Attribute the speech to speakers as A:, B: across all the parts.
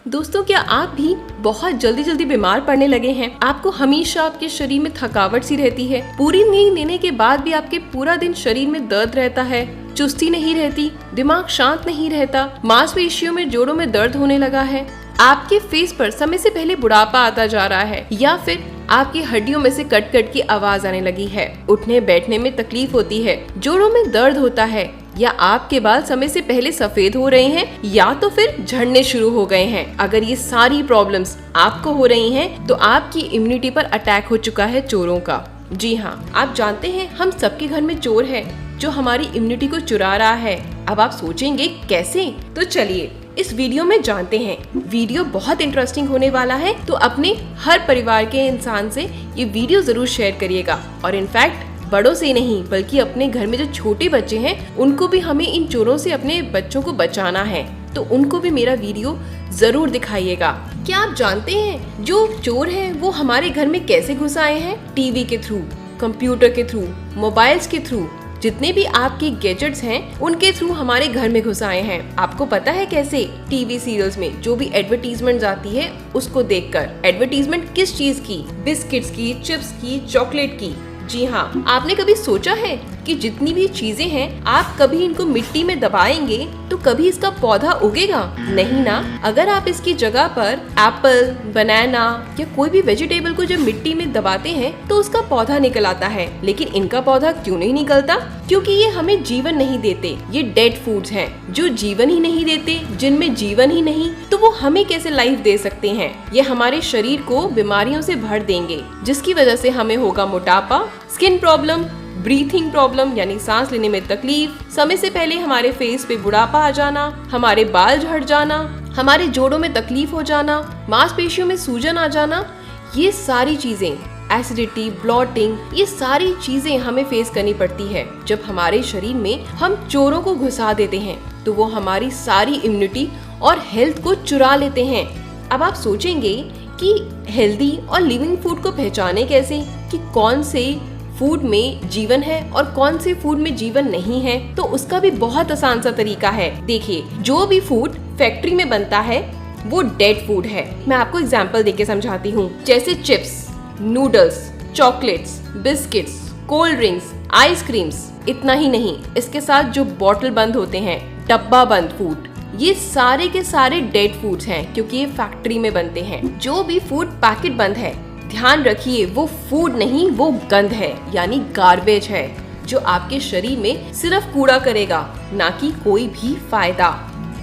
A: दोस्तों, क्या आप भी बहुत जल्दी जल्दी बीमार पड़ने लगे हैं? आपको हमेशा आपके शरीर में थकावट सी रहती है, पूरी नींद लेने के बाद भी आपके पूरा दिन शरीर में दर्द रहता है, चुस्ती नहीं रहती, दिमाग शांत नहीं रहता, मांसपेशियों में जोड़ों में दर्द होने लगा है, आपके फेस पर समय से पहले बुढ़ापा आता जा रहा है, या फिर आपकी हड्डियों में से कट कट की आवाज आने लगी है, उठने बैठने में तकलीफ होती है, जोड़ों में दर्द होता है, या आपके बाल समय से पहले सफेद हो रहे हैं या तो फिर झड़ने शुरू हो गए हैं। अगर ये सारी प्रॉब्लम्स आपको हो रही हैं, तो आपकी इम्यूनिटी पर अटैक हो चुका है चोरों का। जी हाँ, आप जानते हैं हम सबके घर में चोर है जो हमारी इम्यूनिटी को चुरा रहा है। अब आप सोचेंगे कैसे? तो चलिए इस वीडियो में जानते हैं। वीडियो बहुत इंटरेस्टिंग होने वाला है, तो अपने हर परिवार के इंसान से ये वीडियो जरूर शेयर करिएगा। और इनफैक्ट बड़ों से नहीं, बल्कि अपने घर में जो छोटे बच्चे हैं उनको भी हमें इन चोरों से अपने बच्चों को बचाना है, तो उनको भी मेरा वीडियो जरूर दिखाइएगा। क्या आप जानते हैं जो चोर हैं वो हमारे घर में कैसे घुस आए हैं? टीवी के थ्रू, कंप्यूटर के थ्रू, मोबाइल्स के थ्रू, जितने भी आपके गैजेट्स हैं उनके थ्रू हमारे घर में घुस आए हैं। आपको पता है कैसे? टीवी सीरियल्स में जो भी एडवर्टीजमेंट आती है उसको देखकर। एडवर्टीजमेंट किस चीज की? बिस्किट्स की, चिप्स की, चॉकलेट की। जी हाँ, आपने कभी सोचा है कि जितनी भी चीजें हैं आप कभी इनको मिट्टी में दबाएंगे तो कभी इसका पौधा उगेगा? नहीं ना। अगर आप इसकी जगह पर एप्पल, बनाना या कोई भी वेजिटेबल को जब मिट्टी में दबाते हैं तो उसका पौधा निकल आता है, लेकिन इनका पौधा क्यों नहीं निकलता? क्योंकि ये हमें जीवन नहीं देते। ये डेड फूड्स हैं जो जीवन ही नहीं देते, जिनमें जीवन ही नहीं, तो वो हमें कैसे लाइफ दे सकते हैं? ये हमारे शरीर को बीमारियों से भर देंगे, जिसकी वजह से हमें होगा मोटापा, स्किन प्रॉब्लम, ब्रीथिंग प्रॉब्लम यानी सांस लेने में तकलीफ, समय से पहले हमारे फेस पे बुढ़ापा आ जाना, हमारे बाल झड़ जाना, हमारे जोड़ों में तकलीफ हो जाना, मांसपेशियों में सूजन आ जाना। ये सारी चीजें, एसिडिटी, ब्लॉटिंग, ये सारी चीजें हमें फेस करनी पड़ती है जब हमारे शरीर में हम चोरों को घुसा देते हैं, तो वो हमारी सारी इम्यूनिटी और हेल्थ को चुरा लेते हैं। अब आप सोचेंगे कि हेल्दी और लिविंग फूड को पहचाने कैसे, कि कौन से फूड में जीवन है और कौन से फूड में जीवन नहीं है? तो उसका भी बहुत आसान सा तरीका है। देखिए, जो भी फूड फैक्ट्री में बनता है वो डेड फूड है। मैं आपको एग्जांपल देके समझाती हूँ। जैसे chips, noodles, chocolates, biscuits, cold drinks, ice creams. इतना ही नहीं, इसके साथ जो बॉटल बंद होते हैं, डब्बा बंद फूड, ये सारे के सारे डेड फूड्स हैं, क्योंकि ये फैक्ट्री में बनते हैं। जो भी फूड पैकेट बंद है, ध्यान रखिए वो फूड नहीं, वो गंद है, यानी गार्बेज है, जो आपके शरीर में सिर्फ कूड़ा करेगा, ना कि कोई भी फायदा।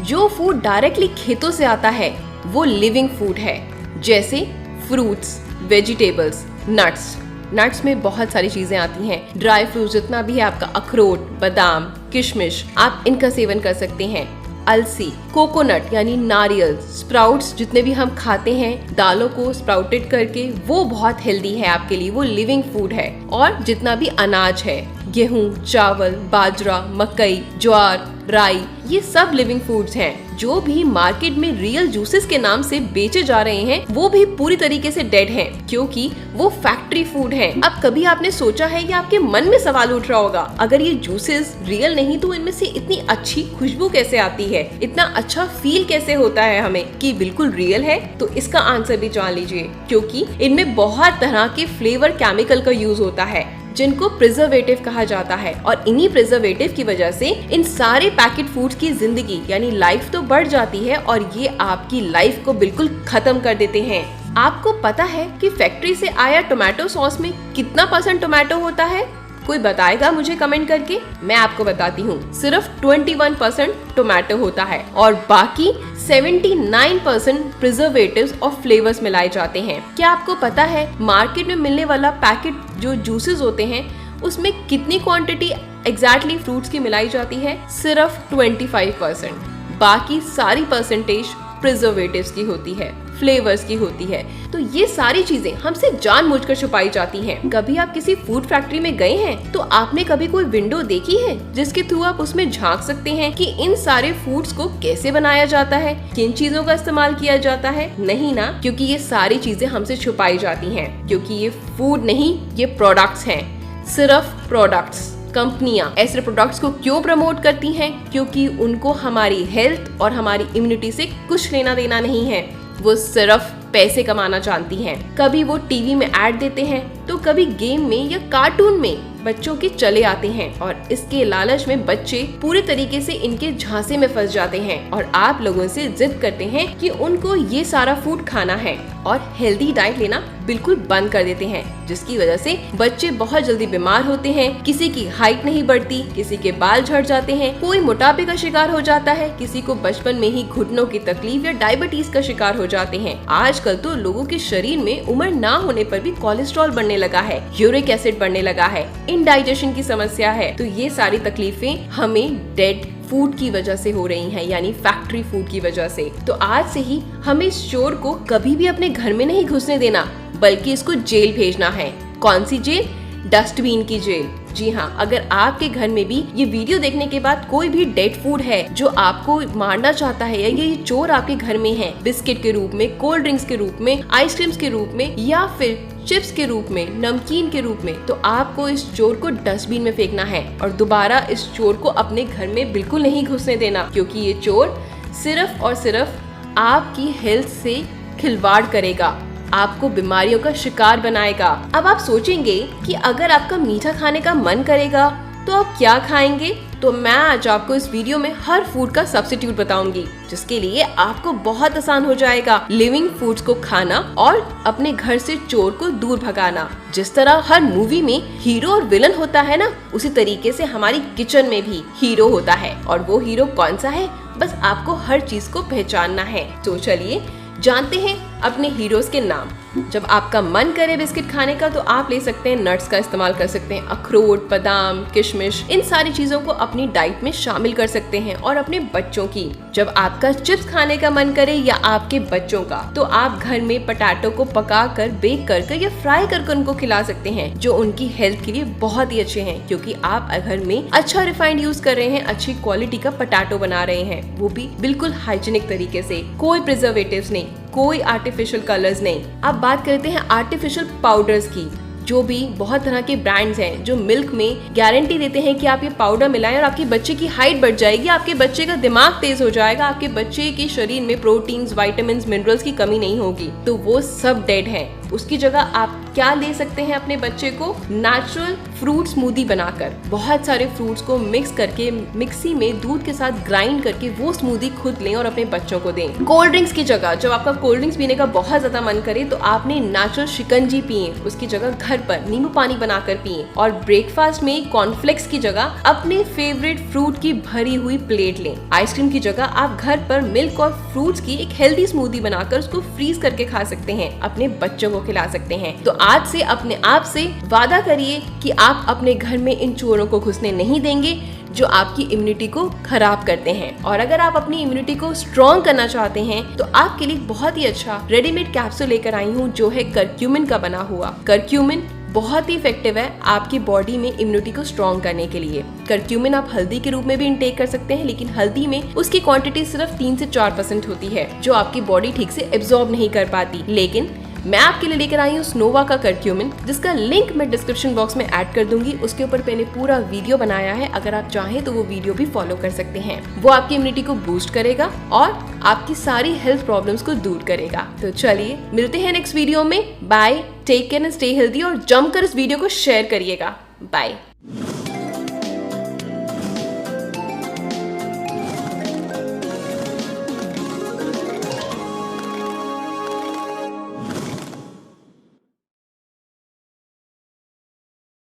A: जो फूड डायरेक्टली खेतों से आता है वो लिविंग फूड है, जैसे फ्रूट्स, वेजिटेबल्स, नट्स में बहुत सारी चीजें आती हैं। ड्राई फ्रूट जितना भी है आपका, अखरोट, बादाम, किशमिश, आप इनका सेवन कर सकते हैं। अलसी, कोकोनट यानी नारियल, स्प्राउट्स जितने भी हम खाते हैं दालों को स्प्राउटेड करके, वो बहुत हेल्दी है आपके लिए, वो लिविंग फूड है। और जितना भी अनाज है, गेहूं, चावल, बाजरा, मकई, ज्वार, राई, ये सब लिविंग फूड्स हैं। जो भी मार्केट में रियल जूसेस के नाम से बेचे जा रहे हैं वो भी पूरी तरीके से डेड हैं, क्योंकि वो फैक्ट्री फूड है। अब कभी आपने सोचा है या आपके मन में सवाल उठ रहा होगा, अगर ये जूसेस रियल नहीं तो इनमें से इतनी अच्छी खुशबू कैसे आती है, इतना अच्छा फील कैसे होता है हमें कि बिल्कुल रियल है? तो इसका आंसर भी जान लीजिए, क्योंकि इनमें बहुत तरह के फ्लेवर केमिकल का यूज होता है जिनको प्रिजर्वेटिव कहा जाता है, और इन्हीं प्रिजर्वेटिव की वजह से इन सारे पैकेट फूड्स की जिंदगी यानी लाइफ तो बढ़ जाती है, और ये आपकी लाइफ को बिल्कुल खत्म कर देते हैं। आपको पता है कि फैक्ट्री से आया टोमेटो सॉस में कितना % टोमेटो होता है? कोई बताएगा मुझे कमेंट करके? मैं आपको बताती हूँ, सिर्फ 21% टोमेटो होता है और बाकी 79% प्रिजर्वेटिव्स और फ्लेवर्स मिलाए जाते हैं। क्या आपको पता है मार्केट में मिलने वाला पैकेट जो जूसेस होते हैं उसमें कितनी क्वांटिटी एग्जैक्टली फ्रूट्स की मिलाई जाती है? सिर्फ 25%। बाकी सारी परसेंटेज प्रिजर्वेटिव्स की होती है, फ्लेवर्स की होती है। तो ये सारी चीजें हमसे जानबूझकर छुपाई जाती हैं। कभी आप किसी फूड फैक्ट्री में गए हैं तो आपने कभी कोई विंडो देखी है जिसके थ्रू आप उसमें झांक सकते हैं कि इन सारे फूड्स को कैसे बनाया जाता है, किन चीजों का इस्तेमाल किया जाता है? नहीं ना, क्योंकि ये सारी चीजें हमसे छुपाई जाती हैं, क्योंकि ये फूड नहीं, ये प्रोडक्ट्स हैं, सिर्फ प्रोडक्ट्स। कंपनियां ऐसे प्रोडक्ट्स को क्यों प्रमोट करती हैं? क्योंकि उनको हमारी हेल्थ और हमारी इम्यूनिटी से कुछ लेना देना नहीं है, वो सिर्फ पैसे कमाना जानती हैं। कभी वो टीवी में ऐड देते हैं तो कभी गेम में या कार्टून में बच्चों के चले आते हैं और इसके लालच में बच्चे पूरे तरीके से इनके झांसे में फंस जाते हैं और आप लोगों से जिद करते हैं कि उनको ये सारा फूड खाना है और हेल्दी डाइट लेना बिल्कुल बंद कर देते हैं, जिसकी वजह से बच्चे बहुत जल्दी बीमार होते हैं। किसी की हाइट नहीं बढ़ती, किसी के बाल झड़ जाते हैं, कोई मोटापे का शिकार हो जाता है, किसी को बचपन में ही घुटनों की तकलीफ या डायबिटीज का शिकार हो जाते हैं। आजकल तो लोगों के शरीर में उम्र ना होने पर भी कोलेस्ट्रॉल बढ़ने लगा है, यूरिक एसिड बढ़ने लगा है, इंडाइजेशन की समस्या है। तो ये सारी तकलीफें हमें डेड फूड की वजह से हो रही हैं, यानी फैक्ट्री फूड की वजह से। तो आज से ही हमें इस चोर को कभी भी अपने घर में नहीं घुसने देना, बल्कि इसको जेल भेजना है। कौन सी जेल? डस्टबिन की जेल। जी हाँ, अगर आपके घर में भी ये वीडियो देखने के बाद कोई भी डेड फूड है जो आपको मारना चाहता है, या ये चोर आपके घर में है बिस्किट के रूप में, कोल्ड ड्रिंक्स के रूप में, आइसक्रीम्स के रूप में या फिर चिप्स के रूप में, नमकीन के रूप में, तो आपको इस चोर को डस्टबिन में फेंकना है और दोबारा इस चोर को अपने घर में बिल्कुल नहीं घुसने देना, क्योंकि ये चोर सिर्फ और सिर्फ आपकी हेल्थ से खिलवाड़ करेगा, आपको बीमारियों का शिकार बनाएगा। अब आप सोचेंगे कि अगर आपका मीठा खाने का मन करेगा तो आप क्या खाएंगे? तो मैं आज आपको इस वीडियो में हर फूड का सब्स्टिट्यूट बताऊंगी, जिसके लिए आपको बहुत आसान हो जाएगा लिविंग फूड्स को खाना और अपने घर से चोर को दूर भगाना। जिस तरह हर मूवी में हीरो और विलन होता है ना, उसी तरीके से हमारी किचन में भी हीरो होता है। और वो हीरो कौन सा है? बस आपको हर चीज को पहचानना है। तो चलिए जानते हैं अपने हीरोज के नाम। जब आपका मन करे बिस्किट खाने का तो आप ले सकते हैं नट्स का इस्तेमाल कर सकते हैं, अखरोट, बादाम, किशमिश, इन सारी चीजों को अपनी डाइट में शामिल कर सकते हैं। और अपने बच्चों की, जब आपका चिप्स खाने का मन करे या आपके बच्चों का, तो आप घर में पटाटो को पका कर, बेक कर या फ्राई कर उनको खिला सकते हैं, जो उनकी हेल्थ के लिए बहुत ही अच्छे हैं, क्योंकि आप घर में अच्छा रिफाइंड यूज कर रहे हैं, अच्छी क्वालिटी का पटाटो बना रहे हैं, वो भी बिल्कुल हाइजीनिक तरीके से, कोई प्रिजर्वेटिव्स नहीं, कोई आर्टिफिशियल कलर्स नहीं। अब बात करते हैं आर्टिफिशियल पाउडर्स की, जो भी बहुत तरह के ब्रांड्स हैं जो मिल्क में गारंटी देते हैं कि आप ये पाउडर मिलाएं और आपके बच्चे की हाइट बढ़ जाएगी, आपके बच्चे का दिमाग तेज हो जाएगा, आपके बच्चे के शरीर में प्रोटीन्स, विटामिन्स, मिनरल्स की कमी नहीं होगी। तो वो सब डेड है। उसकी जगह आप क्या ले सकते हैं अपने बच्चे को? नेचुरल फ्रूट स्मूदी बनाकर, बहुत सारे फ्रूट्स को मिक्स करके मिक्सी में दूध के साथ ग्राइंड करके वो स्मूदी खुद लें और अपने बच्चों को दें। कोल्ड ड्रिंक्स की जगह, जब आपका कोल्ड ड्रिंक्स पीने का बहुत ज्यादा मन करे तो आपने नेचुरल शिकंजी पिए, उसकी जगह घर पर नींबू पानी बनाकर पिए। और ब्रेकफास्ट में कॉर्नफ्लेक्स की जगह अपने फेवरेट फ्रूट की भरी हुई प्लेट लें। आइसक्रीम की जगह आप घर पर मिल्क और फ्रूट्स की एक हेल्दी स्मूदी बनाकर उसको फ्रीज करके खा सकते हैं, अपने बच्चों को खिला सकते हैं। तो आज से अपने आप से वादा करिए कि आप अपने घर में इन चोरों को घुसने नहीं देंगे जो आपकी इम्यूनिटी को खराब करते हैं। और अगर आप अपनी इम्यूनिटी को स्ट्रॉन्ग करना चाहते हैं तो आपके लिए बहुत ही अच्छा रेडीमेड कैप्सूल लेकर आई हूँ, जो है करक्यूमिन का बना हुआ। करक्यूमिन बहुत ही इफेक्टिव है आपकी बॉडी में इम्यूनिटी को स्ट्रॉन्ग करने के लिए। करक्यूमिन आप हल्दी के रूप में भी इंटेक कर सकते हैं, लेकिन हल्दी में उसकी क्वांटिटी सिर्फ 3 से 4% होती है, जो आपकी बॉडी ठीक से एब्जॉर्ब नहीं कर पाती। लेकिन मैं आपके लिए लेकर आई हूँ स्नोवा का करक्यूमिन, जिसका लिंक मैं डिस्क्रिप्शन बॉक्स में ऐड कर दूंगी। उसके ऊपर मैंने पूरा वीडियो बनाया है, अगर आप चाहें तो वो वीडियो भी फॉलो कर सकते हैं। वो आपकी इम्यूनिटी को बूस्ट करेगा और आपकी सारी हेल्थ प्रॉब्लम्स को दूर करेगा। तो चलिए मिलते हैं नेक्स्ट वीडियो में। Bye, take care and stay healthy, और जमकर इस वीडियो को शेयर करिएगा। बाय।